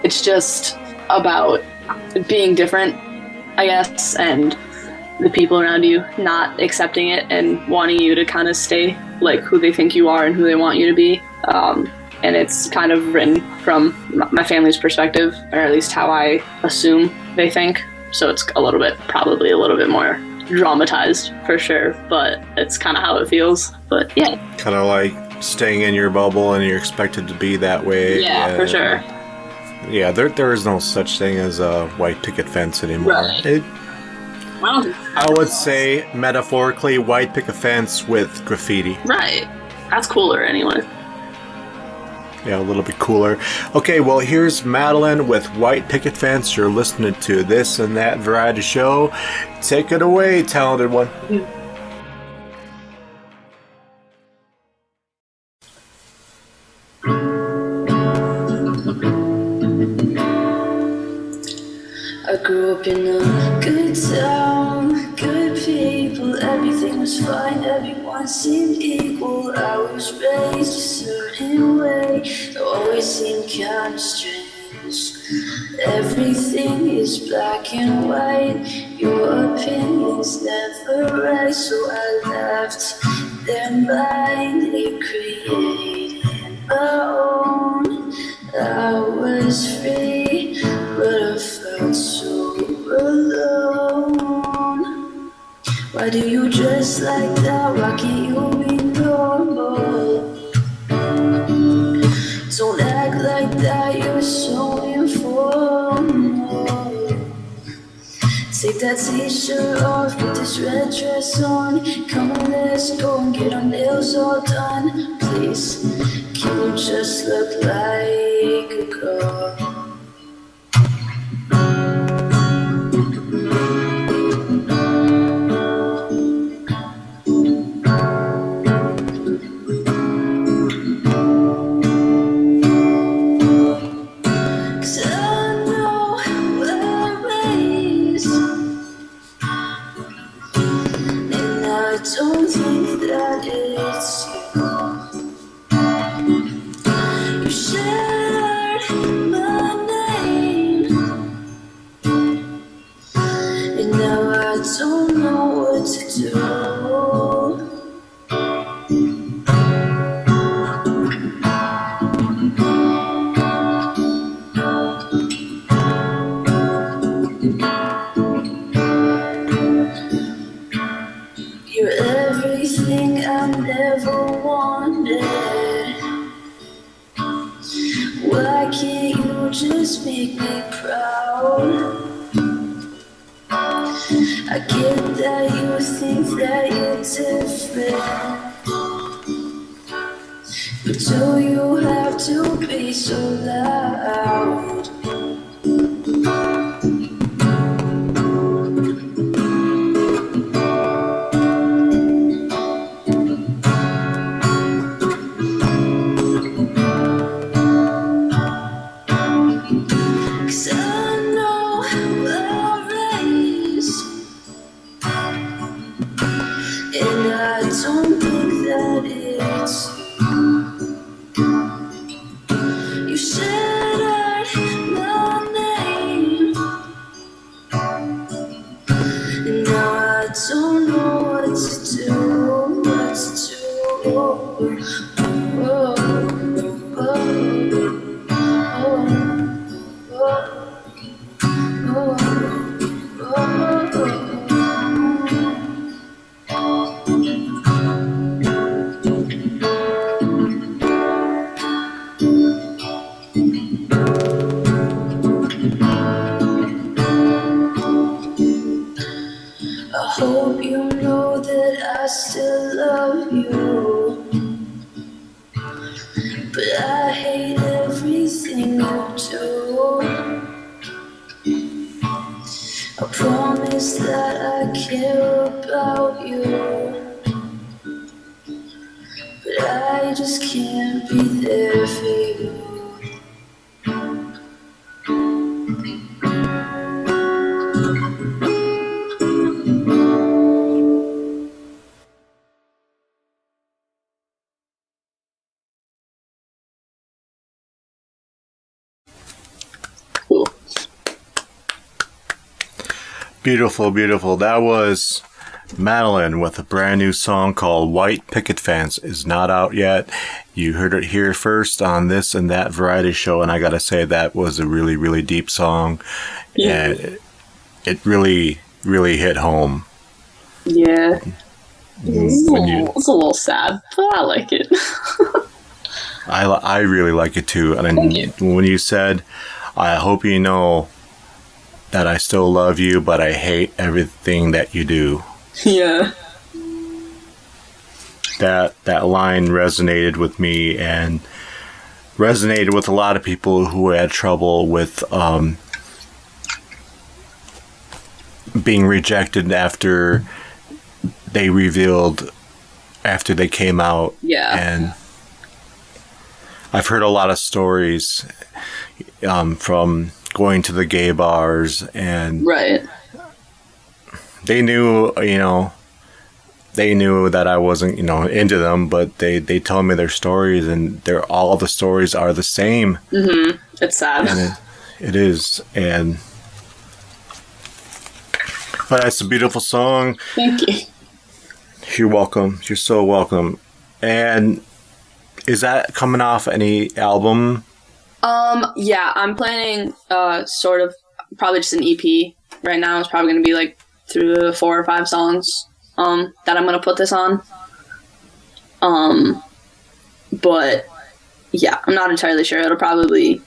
[SPEAKER 3] It's just about being different, I guess, and the people around you not accepting it and wanting you to kind of stay like who they think you are and who they want you to be. And it's kind of written from my family's perspective, or at least how I assume they think. So it's probably a little bit more dramatized for sure, but it's kind of how it feels. But yeah.
[SPEAKER 2] Kind of like staying in your bubble and you're expected to be that way.
[SPEAKER 3] Yeah, for sure.
[SPEAKER 2] Yeah, there is no such thing as a white picket fence anymore.
[SPEAKER 3] Right.
[SPEAKER 2] I would say, metaphorically, white picket fence with graffiti.
[SPEAKER 3] Right. That's cooler anyway.
[SPEAKER 2] Yeah, a little bit cooler. Okay, well, here's Madalyn with White Picket Fence. You're listening to This and That Variety Show. Take it away, talented one.
[SPEAKER 1] grew up in a good town, good people, everything was fine, everyone seemed equal. I was raised a certain way, it always seemed kind of strange. Everything is black and white, your opinion's never right, so I left their mind, they created my own. I was free, but I felt so alone. Why do you dress like that? Why can't you be normal? Don't act like that, you're so informal. Take that t-shirt off, put this red dress on. Come on, let's go and get our nails all done. Please, can you just look like a girl? Don't think that it's you. You shared my name, and now I don't know what to do. You're everything I never wanted. Why can't you just make me proud? I get that you think that you're different, but do you have to be so loud? Don't think that it's you shattered my name, and now I don't know what to do, what to do. I hope you know that I still love you, but I hate everything you do. I promise that I care about you, but I just can't be there for you.
[SPEAKER 2] Beautiful, beautiful. That was Madalyn with a brand new song called White Picket Fence. Is not out yet. You heard it here first on This and That Variety Show, and I gotta say that was a really, really deep song.
[SPEAKER 3] Yeah.
[SPEAKER 2] And it really, really hit home.
[SPEAKER 3] Yeah. It's a little sad, but I like it.
[SPEAKER 2] I really like it too. And
[SPEAKER 3] Thank you.
[SPEAKER 2] When you said, I hope you know that I still love you, but I hate everything that you do.
[SPEAKER 3] Yeah.
[SPEAKER 2] That line resonated with me and resonated with a lot of people who had trouble with being rejected after they revealed, after they came out.
[SPEAKER 3] Yeah.
[SPEAKER 2] And I've heard a lot of stories from going to the gay bars, and
[SPEAKER 3] Right.
[SPEAKER 2] they knew, they knew that I wasn't, into them, but they tell me their stories, and all the stories are the same.
[SPEAKER 3] Mm-hmm. It's sad.
[SPEAKER 2] And it is, but it's a beautiful song.
[SPEAKER 3] Thank you.
[SPEAKER 2] You're welcome. You're so welcome. And is that coming off any album?
[SPEAKER 3] Yeah, I'm planning, sort of, probably just an EP right now. It's probably going to be like 4 or 5 songs, that I'm going to put this on. But yeah, I'm not entirely sure. It'll probably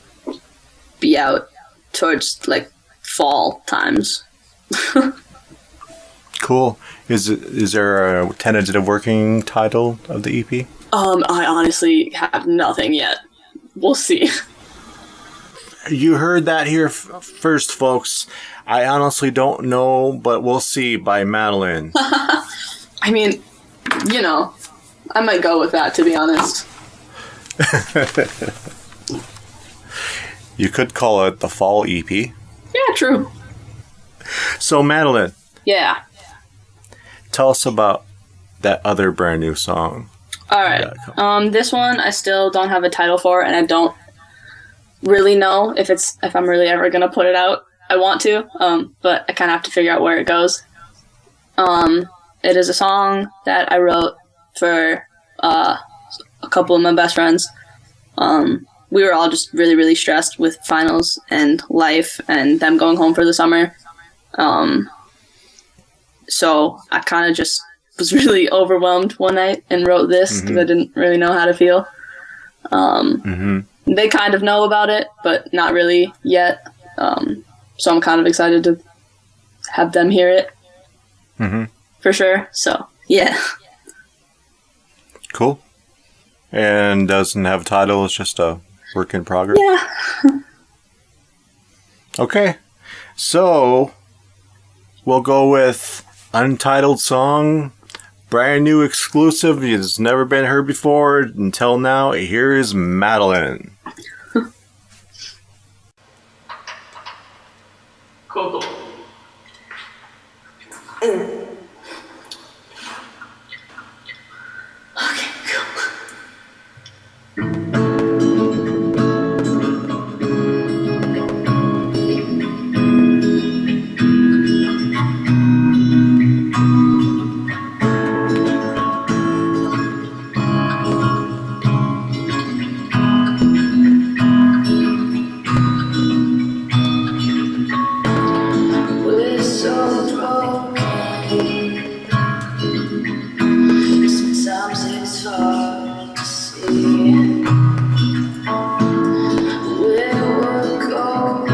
[SPEAKER 3] be out towards like fall times.
[SPEAKER 2] Cool. Is there a tentative working title of the EP?
[SPEAKER 3] I honestly have nothing yet. We'll see.
[SPEAKER 2] You heard that here first, folks. I honestly don't know, but we'll see by Madalyn.
[SPEAKER 3] I mean, I might go with that, to be honest.
[SPEAKER 2] You could call it the fall EP.
[SPEAKER 3] Yeah, true.
[SPEAKER 2] So, Madalyn.
[SPEAKER 3] Yeah.
[SPEAKER 2] Tell us about that other brand new song.
[SPEAKER 3] All right. This one I still don't have a title for, and I don't really know if I'm really ever gonna put it out. I want to, but I kind of have to figure out where it goes. It is a song that I wrote for a couple of my best friends. We were all just really, really stressed with finals and life and them going home for the summer. So I kind of just was really overwhelmed one night and wrote this because I didn't really know how to feel. They kind of know about it, but not really yet. So I'm kind of excited to have them hear it. For sure. So, yeah.
[SPEAKER 2] Cool. And doesn't have a title, it's just a work in progress?
[SPEAKER 3] Yeah.
[SPEAKER 2] Okay. So, we'll go with Untitled Song, brand new exclusive. It's never been heard before until now. Here is Madalyn.
[SPEAKER 3] Cool. Okay, cool.
[SPEAKER 1] We're so broken. Sometimes it's hard to see where we're going.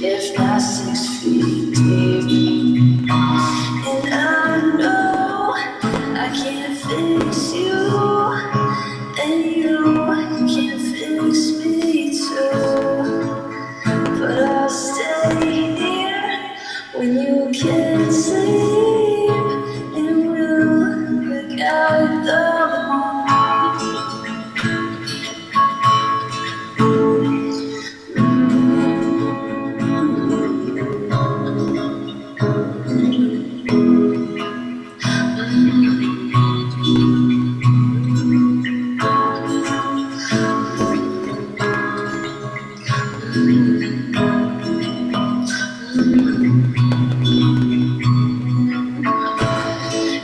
[SPEAKER 1] If not 6 feet deep, and I know I can't fix you, and you can't fix me too. But I'll stay here when you can't sleep, and we'll look at the moon.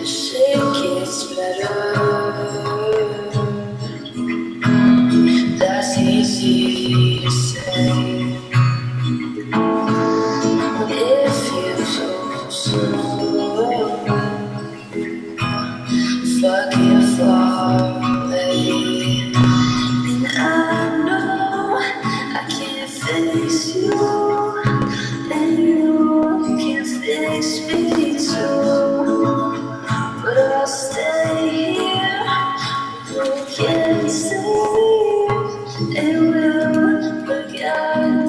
[SPEAKER 1] Shake it's better. That's easy to say. It feels so slow. Fucking far away. And I know I can't fix you, and you can't fix me too. But I'll stay here, you can't sleep, and we'll look at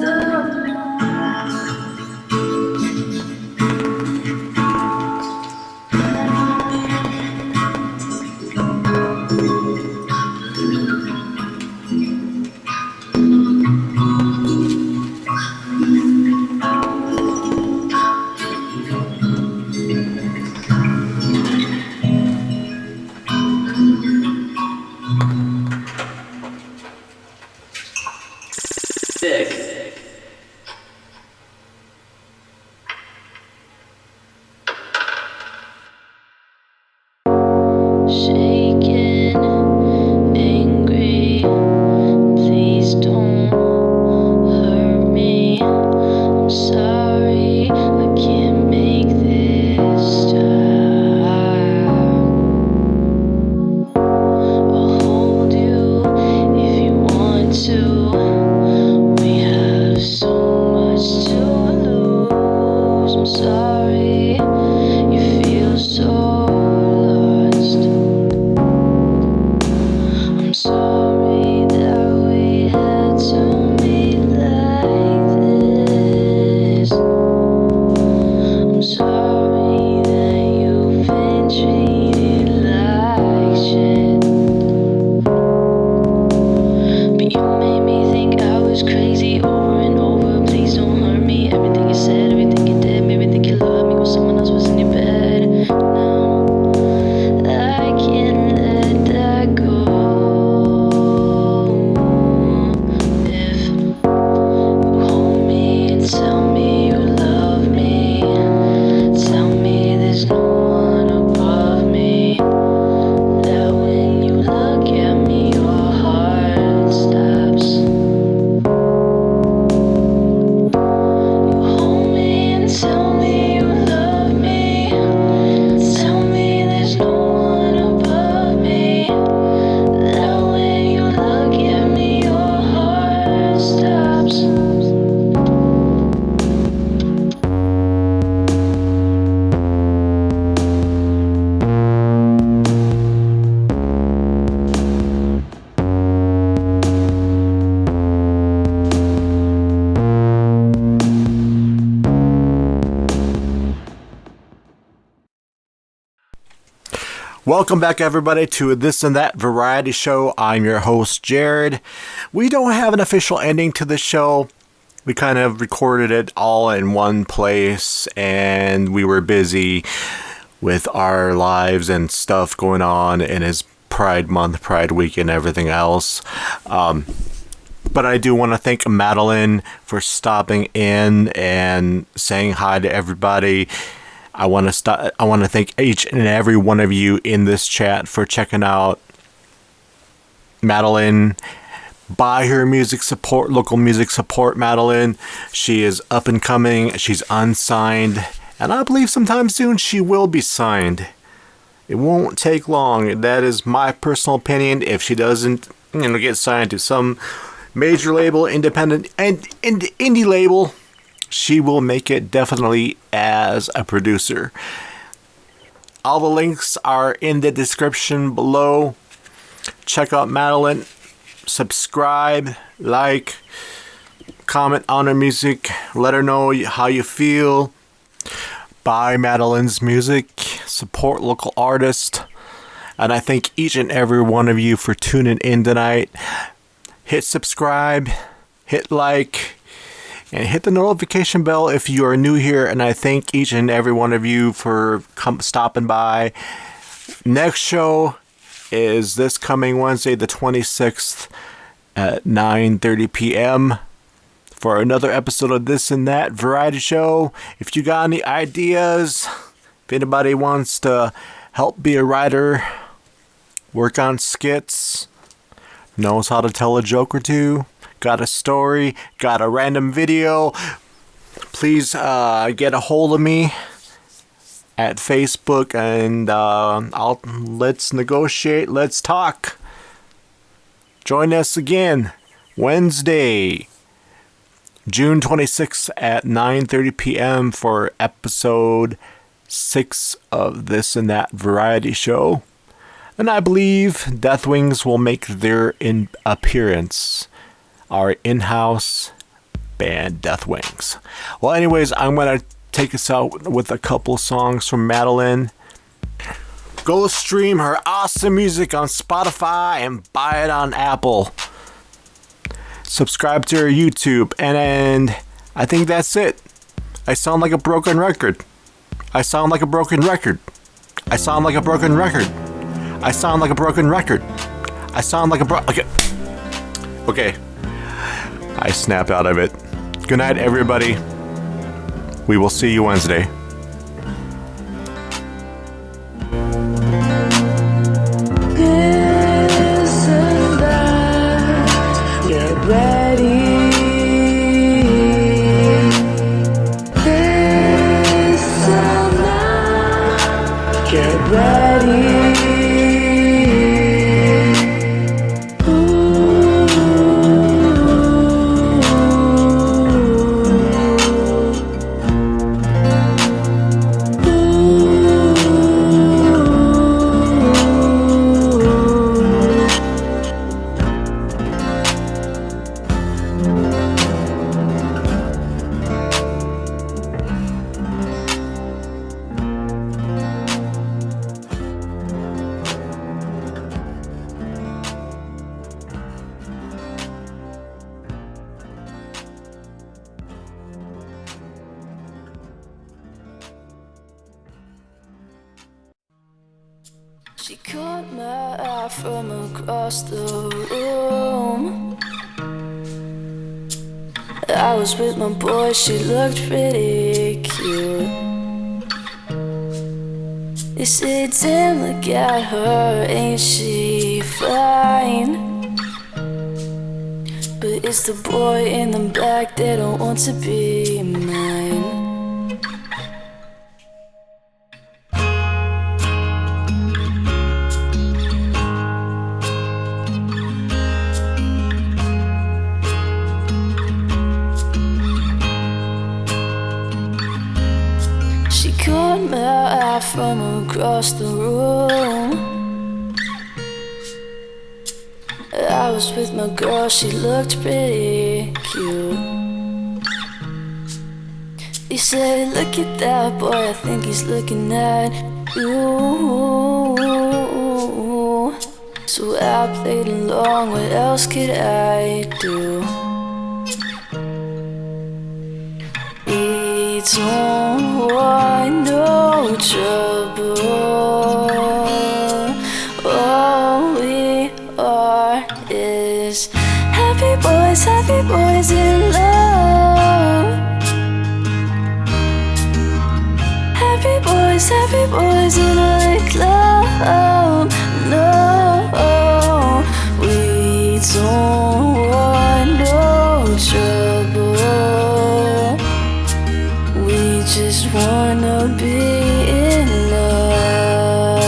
[SPEAKER 3] Acoustic.
[SPEAKER 1] Shaken, angry, please don't hurt me. I'm sorry, I can't make this stop. I'll hold you if you want to. We have so much to lose. I'm sorry, you feel so lost. I'm sorry that we had to meet like this. I'm sorry that you've been treated like shit. But you made me think I was crazy over and over. Please don't hurt me. Everything you said, everything you did, made me think you loved me when someone else was in your bed. No, I can't let that go. If you hold me and tell me you love me, tell me there's no one above me, that when you look at me your heart stops. You hold me and tell me you love me, tell me there's no one above me, that when you look at me your heart stops.
[SPEAKER 2] Welcome back, everybody, to This and That Variety Show. I'm your host, Jared. We don't have an official ending to the show. We kind of recorded it all in one place, and we were busy with our lives and stuff going on in his Pride Month, Pride Week, and everything else. But I do want to thank Madalyn for stopping in and saying hi to everybody. I want to thank each and every one of you in this chat for checking out Madalyn. Buy her music, support local music, support Madalyn. She is up and coming. She's unsigned, and I believe sometime soon she will be signed. It won't take long. That is my personal opinion. If she doesn't, get signed to some major label, independent and indie label, she will make it definitely as a producer. All the links are in the description below. Check out Madalyn. Subscribe, like, comment on her music. Let her know how you feel. Buy Madalyn's music. Support local artists. And I thank each and every one of you for tuning in tonight. Hit subscribe, hit like, and hit the notification bell if you are new here. And I thank each and every one of you for stopping by. Next show is this coming Wednesday, the 26th at 9:30 p.m. for another episode of This and That Variety Show. If you got any ideas, if anybody wants to help be a writer, work on skits, knows how to tell a joke or two, got a story, got a random video, please get a hold of me at Facebook, and let's negotiate, let's talk. Join us again Wednesday, June 26th at 9:30 p.m. for episode 6 of This and That Variety Show. And I believe Deathwings will make their appearance. Our in-house band, Deathwings. Well, anyways, I'm going to take us out with a couple songs from Madalyn. Go stream her awesome music on Spotify and buy it on Apple. Subscribe to her YouTube, and I think that's it. I sound like a broken record. I sound like a broken record. I sound like a broken record. I sound like a broken record. I sound like a okay. I snap out of it. Good night, everybody. We will see you Wednesday.
[SPEAKER 1] Listen back, get ready. Listen now, get ready. She caught my eye from across the room. I was with my boy, she looked pretty cute. They said, damn, look at her, ain't she fine? But it's the boy in the back that don't want to be mine. Caught my eye from across the room. I was with my girl, she looked pretty cute. He said, look at that boy, I think he's looking at you. So I played along, what else could I do? We don't want no trouble. All we are is happy boys in love. Happy boys in a club. No, we don't want no trouble. We just wanna be in love.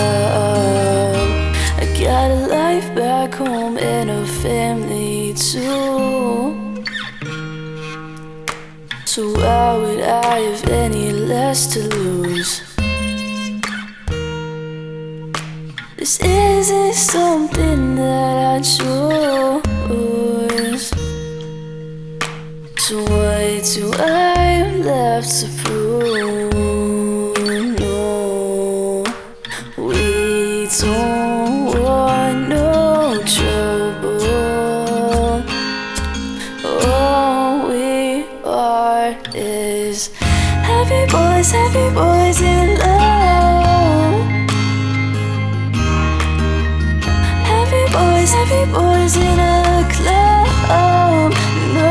[SPEAKER 1] I got a life back home and a family too. So why would I have any less to lose? This isn't something that I chose. So what do I have left to prove? No, we don't want no trouble. All we are is happy boys in love. Happy boys in a club. No,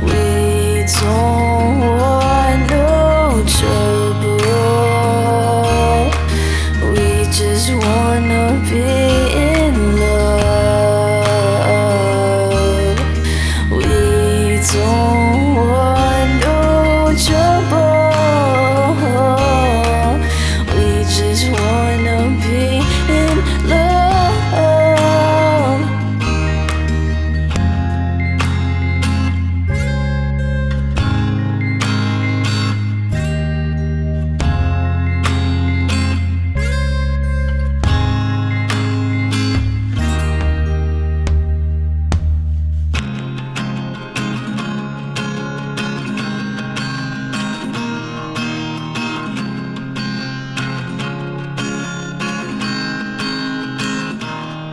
[SPEAKER 1] we don't want no trouble. We just wanna be in love. We don't want no trouble. We just wanna be in love.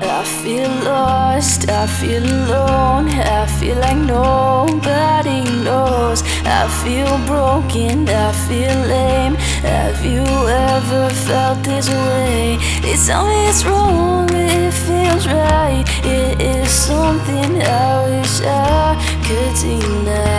[SPEAKER 1] I feel lost, I feel alone, I feel like nobody knows. I feel broken, I feel lame. Have you ever felt this way? They tell me it's wrong, but it feels right. It is something I wish could see now.